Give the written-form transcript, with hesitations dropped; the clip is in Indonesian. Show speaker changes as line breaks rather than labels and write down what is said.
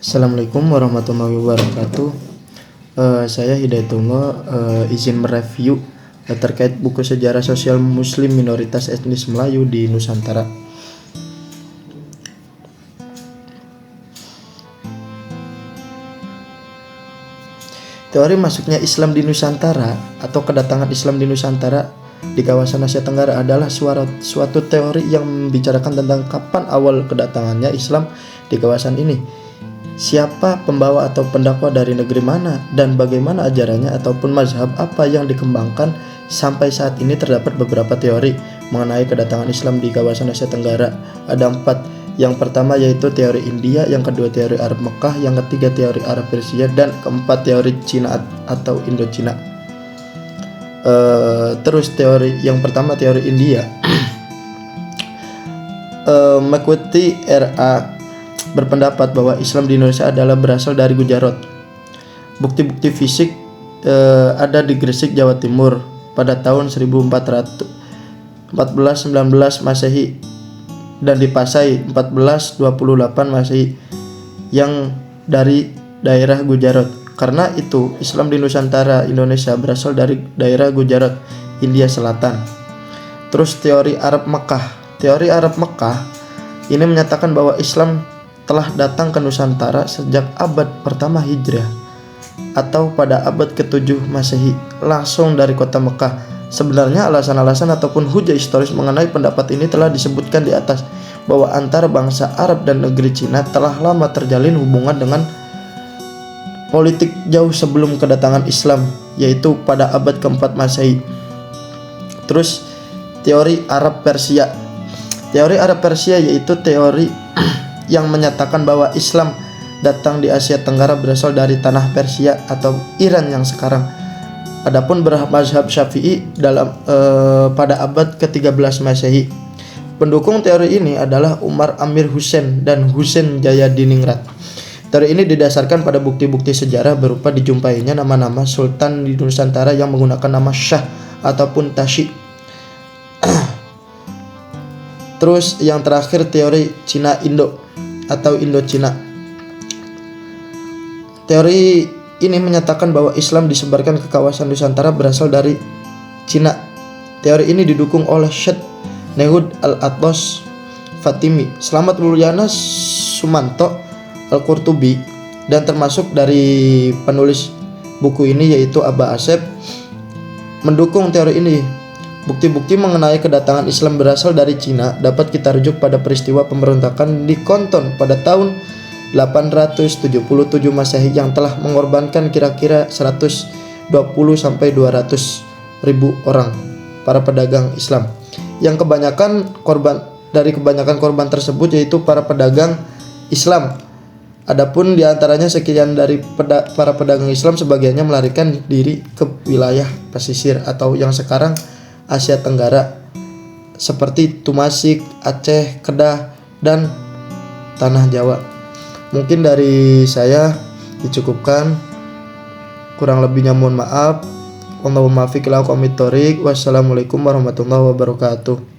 Assalamualaikum warahmatullahi wabarakatuh. Saya Hidayatullah, izin mereview terkait buku sejarah sosial Muslim minoritas etnis Melayu di Nusantara. Teori masuknya Islam di Nusantara atau kedatangan Islam di Nusantara di kawasan Asia Tenggara adalah suatu teori yang membicarakan tentang kapan awal kedatangannya Islam di kawasan ini, siapa pembawa atau pendakwa dari negeri mana, dan bagaimana ajarannya ataupun mazhab apa yang dikembangkan. Sampai saat ini terdapat beberapa teori mengenai kedatangan Islam di kawasan Asia Tenggara. Ada 4. Yang pertama yaitu teori India, yang kedua teori Arab Mekah, yang ketiga teori Arab Persia, dan keempat teori Cina atau Indochina. Terus teori yang pertama teori India. Mengikuti RA berpendapat bahwa Islam di Indonesia adalah berasal dari Gujarat. Bukti-bukti fisik ada di Gresik, Jawa Timur pada tahun 1419 Masehi dan di Pasai 1428 Masehi yang dari daerah Gujarat. Karena itu Islam di Nusantara Indonesia berasal dari daerah Gujarat, India Selatan. Terus teori Arab Mekah. Teori Arab Mekah ini menyatakan bahwa Islam telah datang ke Nusantara sejak abad pertama Hijriah atau pada abad ke-7 Masehi langsung dari kota Mekah. Sebenarnya alasan-alasan ataupun hujah historis mengenai pendapat ini telah disebutkan di atas, bahwa antara bangsa Arab dan negeri Cina telah lama terjalin hubungan dengan politik jauh sebelum kedatangan Islam, yaitu pada abad ke-4 Masehi. Terus teori Arab Persia. Teori Arab Persia yaitu teori yang menyatakan bahwa Islam datang di Asia Tenggara berasal dari tanah Persia atau Iran yang sekarang. Adapun bermazhab Syafi'i pada abad ke-13 Masehi. Pendukung teori ini adalah Umar Amir Hussein dan Hussein Jayadiningrat. Teori ini didasarkan pada bukti-bukti sejarah berupa dijumpainya nama-nama sultan di Nusantara yang menggunakan nama Syah ataupun Tashi. Terus yang terakhir teori Cina Indo atau Indochina. Teori ini menyatakan bahwa Islam disebarkan ke kawasan Nusantara berasal dari Cina. Teori ini didukung oleh Syekh Nehud Al-Atlas Fatimi, Slamet Mulyana Sumanto Al-Qurtubi, dan termasuk dari penulis buku ini yaitu Aba Asep mendukung teori ini. Bukti-bukti mengenai kedatangan Islam berasal dari Cina dapat kita rujuk pada peristiwa pemberontakan di Konton pada tahun 877 Masehi yang telah mengorbankan kira-kira 120 sampai 200 ribu orang para pedagang Islam. Yang kebanyakan korban tersebut yaitu para pedagang Islam. Adapun di antaranya sekian dari para pedagang Islam sebagiannya melarikan diri ke wilayah pesisir atau yang sekarang Asia Tenggara seperti Tumasik, Aceh, Kedah, dan Tanah Jawa. Mungkin dari saya dicukupkan, kurang lebihnya mohon maaf. Wassalamualaikum warahmatullahi wabarakatuh.